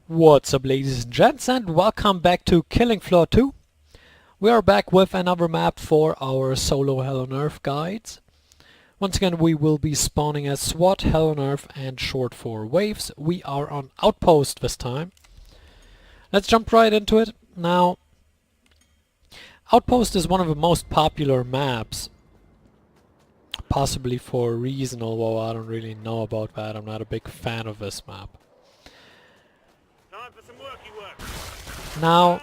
What's up, ladies and gents, and welcome back to Killing Floor 2. We are back with another map for our solo Hell on Earth guides. Once again, we will be spawning as SWAT, Hell on Earth, and short for Waves. We are on Outpost this time. Let's jump right into it. Now, Outpost is one of the most popular maps. Possibly for a reason, although I don't really know about that. I'm not a big fan of this map. Now,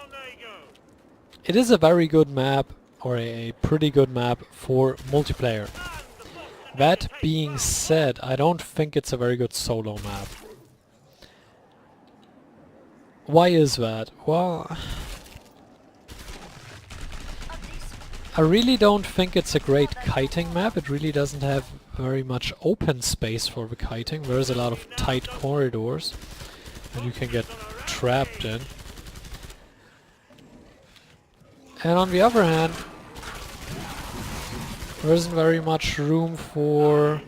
it is a very good map, or a pretty good map for multiplayer. That being said, I don't think it's a very good solo map. Why is that? Well, I really don't think it's a great kiting map. It really doesn't have very much open space for the kiting. There's a lot of tight corridors that you can get trapped in. And on the other hand, there isn't very much room for...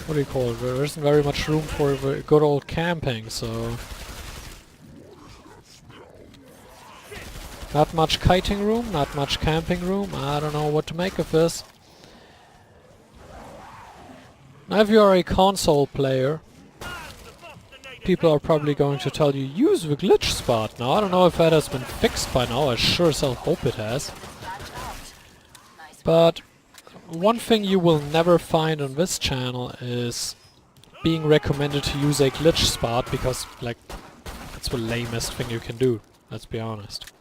what do you call it? There isn't very much room for the good old camping, so... not much kiting room, not much camping room. I don't know what to make of this. Now if you are a console player, people are probably going to tell you, use the glitch spot. Now I don't know if that has been fixed by now, I sure as hell hope it has. But one thing you will never find on this channel is being recommended to use a glitch spot, because like, that's the lamest thing you can do, let's be honest.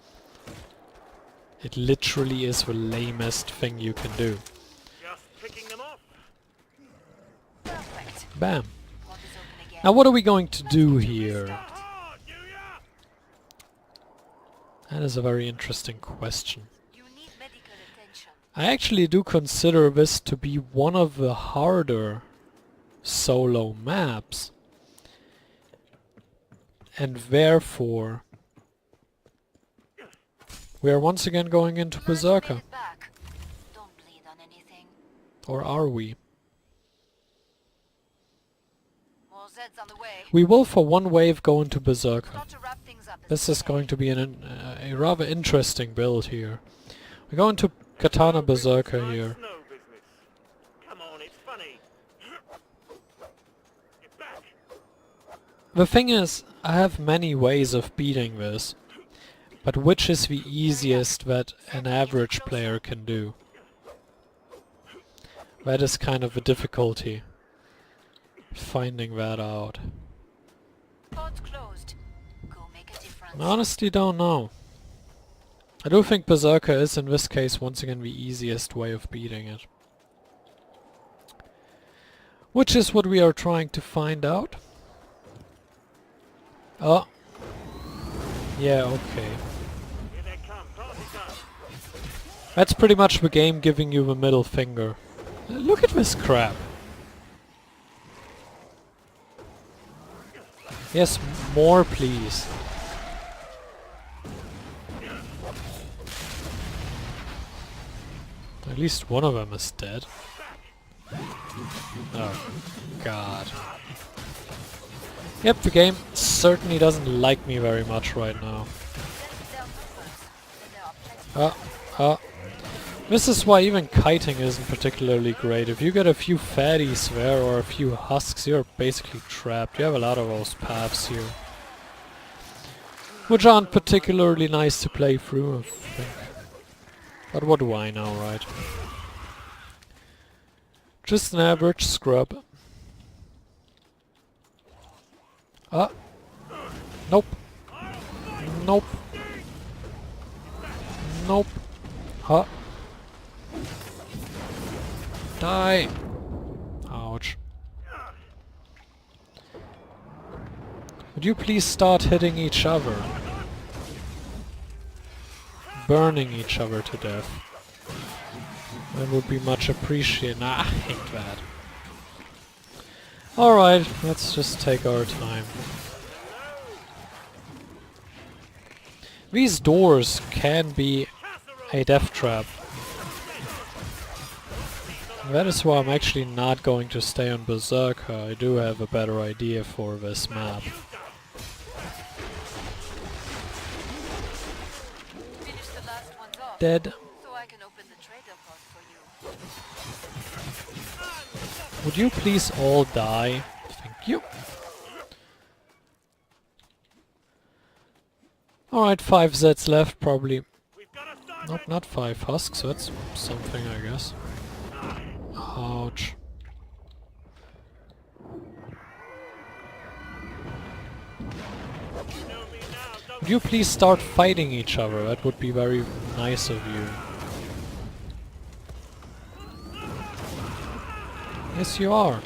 It literally is the lamest thing you can do. Bam. Now what are we going to do here? That is a very interesting question. I actually do consider this to be one of the harder solo maps. And therefore, we are once again going into Berserker. Or are we? We will for one wave go into Berserker. This is going to be a rather interesting build here. We're going to Katana Berserker here. The thing is, I have many ways of beating this, but which is the easiest that an average player can do? That is kind of a difficulty. Finding that out. I honestly don't know. I do think Berserker is in this case once again the easiest way of beating it. Which is what we are trying to find out. Oh. Yeah, okay. That's pretty much the game giving you the middle finger. Look at this crap. Yes, more please. At least one of them is dead. Oh, God. Yep, the game certainly doesn't like me very much right now. This is why even kiting isn't particularly great. If you get a few fatties there or a few husks, you're basically trapped. You have a lot of those paths here, which aren't particularly nice to play through, I think. But what do I know, right? Just an average scrub. Nope. Nope. Nope. Die! Ouch. Would you please start hitting each other? Burning each other to death. That would be much appreciated. Nah, I hate that. Alright, let's just take our time. These doors can be a death trap. That is why I'm actually not going to stay on Berserker. I do have a better idea for this map. Dead. So I can open the trader pod for you. Would you please all die? Thank you. Alright, 5 Zeds left, probably. Nope, not 5 husks, that's something, I guess. Ouch. Would you please start fighting each other? That would be very nice of you. Yes, you are.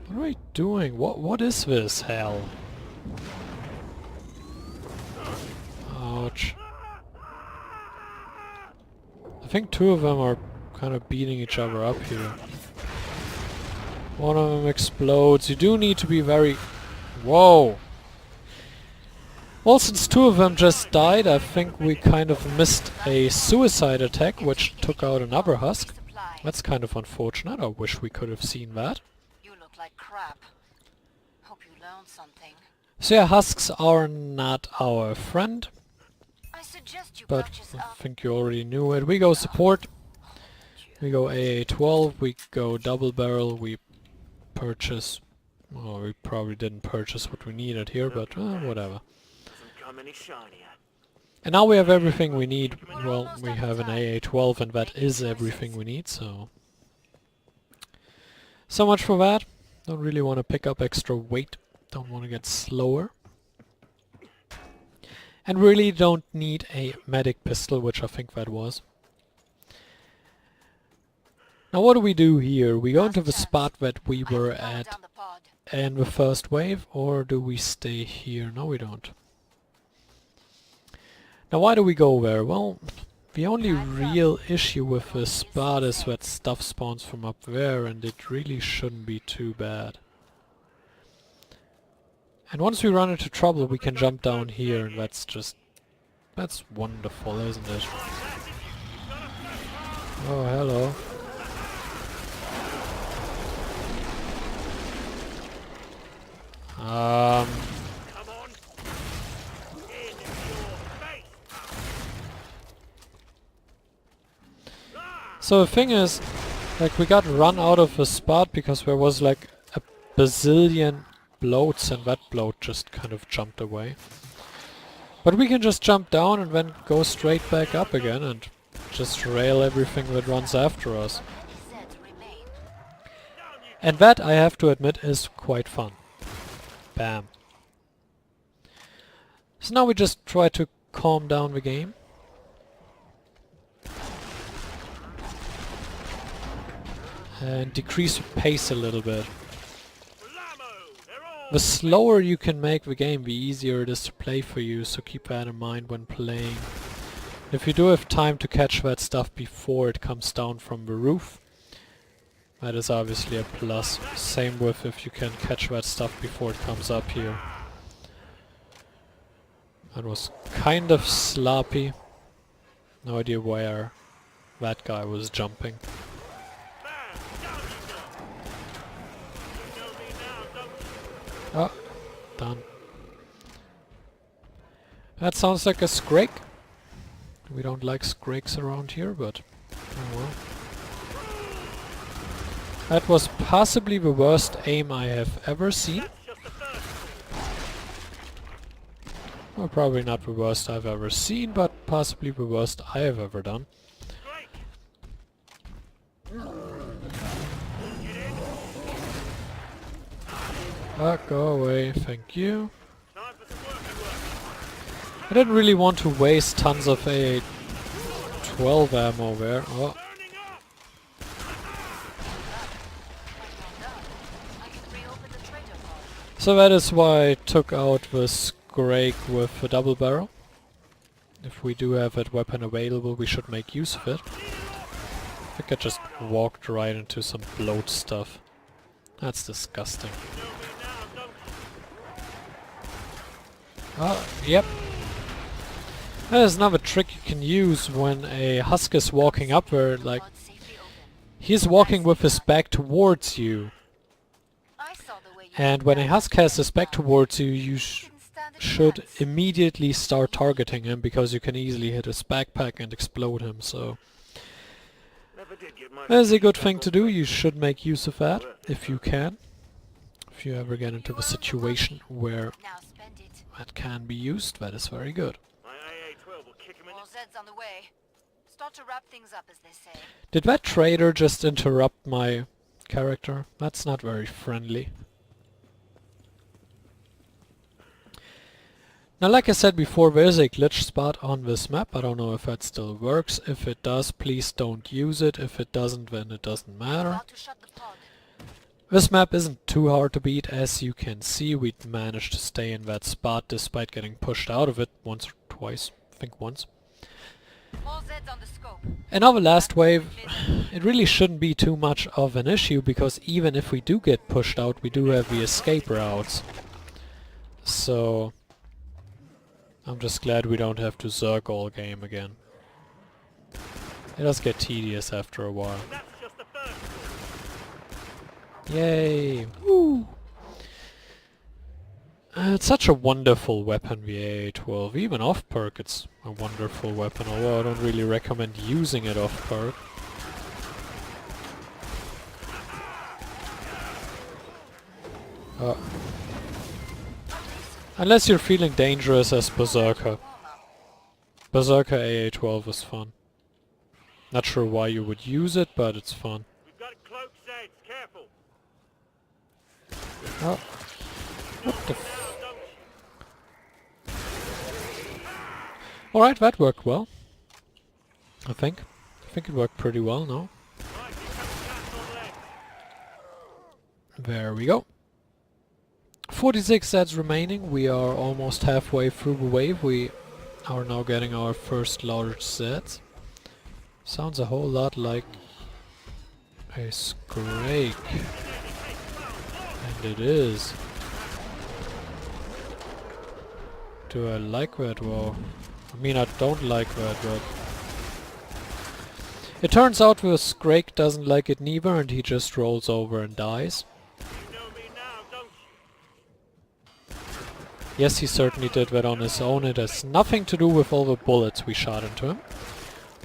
What are we doing? What is this hell? Ouch. I think 2 of them are kind of beating each other up here. One of them explodes. You do need to be very... Whoa! Well, since 2 of them just died, I think we kind of missed a suicide attack, which took out another husk. That's kind of unfortunate. I wish we could have seen that. You look like crap. Hope you learned something. So yeah, husks are not our friend, I suggest you but purchase I think you already knew it. We go support, we go AA12, we go double barrel, we purchase... Well, we probably didn't purchase what we needed here, but whatever. And now we have everything we need. Well, we have an AA12 and that is everything we need, so... So much for that. Don't really want to pick up extra weight. Don't want to get slower. And really don't need a medic pistol, which I think that was. Now what do we do here? We go into the spot that we were at in the first wave, or do we stay here? No, we don't. Now why do we go there? Well, the only real issue with this spot is that stuff spawns from up there, and it really shouldn't be too bad. And once we run into trouble, we can jump down here, and that's wonderful, isn't it? Oh, hello. So the thing is, like, we got run out of the spot because there was like a bazillion bloats and that bloat just kind of jumped away. But we can just jump down and then go straight back up again and just rail everything that runs after us. And that, I have to admit, is quite fun. Bam. So now we just try to calm down the game. And decrease the pace a little bit. The slower you can make the game, the easier it is to play for you, so keep that in mind when playing. If you do have time to catch that stuff before it comes down from the roof, that is obviously a plus. Same with if you can catch that stuff before it comes up here. That was kind of sloppy. No idea where that guy was jumping. Oh, done. That sounds like a scrake. We don't like scrakes around here, but oh well. That was possibly the worst aim I have ever seen. Well, probably not the worst I've ever seen, but possibly the worst I have ever done. Go away, thank you. I didn't really want to waste tons of AA12 ammo there. Oh. So that is why I took out the Scrake with the double barrel. If we do have that weapon available, we should make use of it. I think I just walked right into some bloat stuff. That's disgusting. Yep. There's another trick you can use when a husk is walking up where, like, Pod safely open. he's walking with his back towards you. I saw the way you And did when a that husk on has his back Down. towards you, you Didn't stand a should chance. immediately start targeting him because you can easily hit his backpack and explode him, so that's a good thing to do. You should make use of that if you can. If you ever get into the situation where Now spend it. that can be used, that is very good. My AA-12 will kick him in More Zeds on the way. Start to wrap things up, as they say. Did that trader just interrupt my character? That's not very friendly. Now, like I said before, there is a glitch spot on this map. I don't know if that still works. If it does, please don't use it. If it doesn't, then it doesn't matter. About to shut the pod. This map isn't too hard to beat. As you can see, we managed to stay in that spot despite getting pushed out of it once or twice. I think once. More Zeds on the scope. In our last wave, it really shouldn't be too much of an issue because even if we do get pushed out, we do have the escape routes. So I'm just glad we don't have to zerk all game again. It does get tedious after a while. That's just the first. Yay! Woo! It's such a wonderful weapon, the AA-12. Even off perk it's a wonderful weapon, although I don't really recommend using it off perk. Unless you're feeling dangerous as Berserker. Berserker AA-12 is fun. Not sure why you would use it, but it's fun. We've got cloaked Zeds, careful. Oh. What the f... Alright, that worked well. I think. I think it worked pretty well now. Right, he's got gas on legs. There we go. 46 sets remaining. We are almost halfway through the wave. We are now getting our first large sets. Sounds a whole lot like a Scrake. And it is. Do I like that? Well, I mean, I don't like that, but it turns out the Scrake doesn't like it neither, and he just rolls over and dies. You know me now, don't you? Yes, he certainly did that on his own. It has nothing to do with all the bullets we shot into him.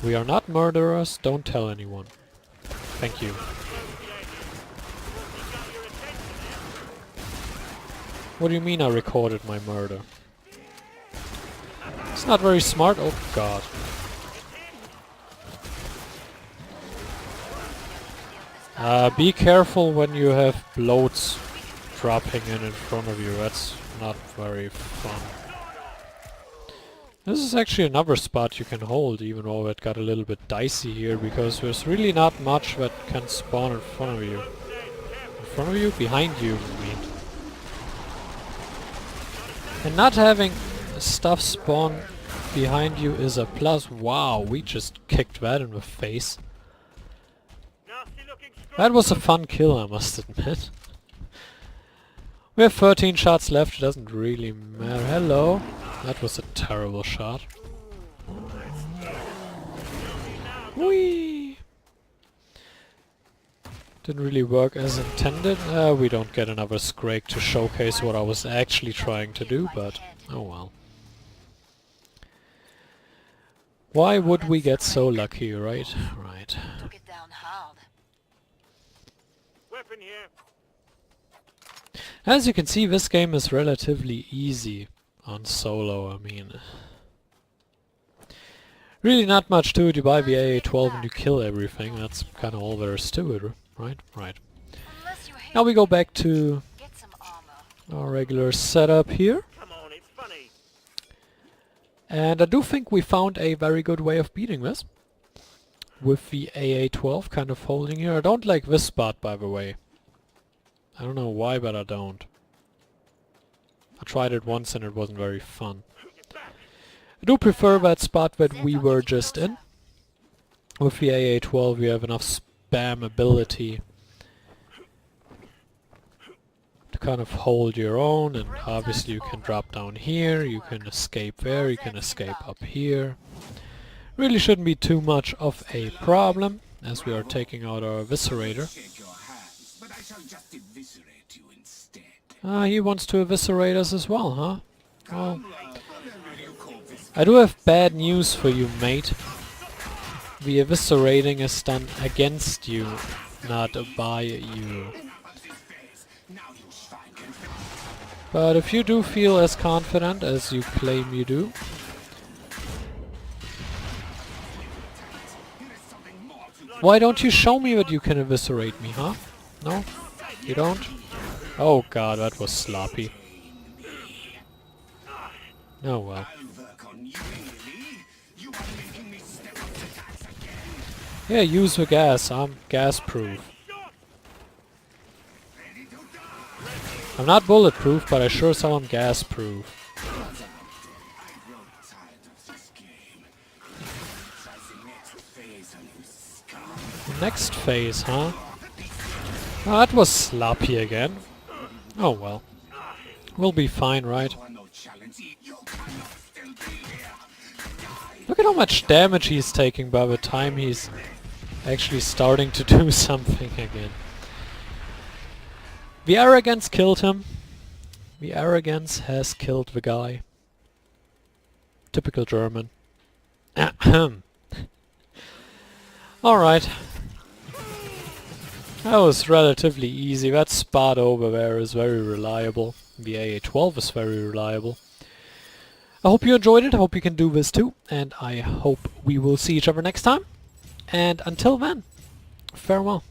We are not murderers. Don't tell anyone. Thank you. What do you mean I recorded my murder? It's not very smart. Oh god. Be careful when you have bloats dropping in front of you. That's not very fun. This is actually another spot you can hold, even though it got a little bit dicey here, because there's really not much that can spawn in front of you. In front of you? Behind you, I mean. And not having stuff spawn behind you is a plus. Wow, we just kicked that in the face. Nasty looking scrub. That was a fun kill, I must admit. We have 13 shots left, it doesn't really matter. Hello. That was a terrible shot. Whee! Didn't really work as intended. We don't get another Scrake to showcase what I was actually trying to do, but oh well. Why would we get so lucky, right? Right. Took it down hard. Weapon here. As you can see, this game is relatively easy on solo. I mean, really not much to it. You buy the AA-12 and you kill everything. That's kind of all there is to it, right? Right. Unless you hate Now we go back to get some armor. our regular setup here. Come on, it's funny. And I do think we found a very good way of beating this. With the AA-12 kind of holding here. I don't like this spot, by the way. I don't know why, but I don't. I tried it once and it wasn't very fun. I do prefer that spot that we were just in. With the AA-12 we have enough spam ability to kind of hold your own, and obviously you can drop down here, you can escape there, you can escape up here. Really shouldn't be too much of a problem, as we are taking out our eviscerator. Ah, he wants to eviscerate us as well, huh? Well, I do have bad news for you, mate. The eviscerating is done against you, not by you. But if you do feel as confident as you claim you do, why don't you show me that you can eviscerate me, huh? No? You don't? Oh god, that was sloppy. Oh well. Yeah, use the gas. I'm gas-proof. I'm not bulletproof, but I sure saw I'm gas-proof. Next phase, huh? Oh, that was sloppy again. Oh well. We'll be fine, right? Look at how much damage he's taking by the time he's actually starting to do something again. The arrogance killed him. The arrogance has killed the guy. Typical German. Alright. That was relatively easy. That spot over there is very reliable. The AA-12 is very reliable. I hope you enjoyed it. I hope you can do this too. And I hope we will see each other next time. And until then, farewell.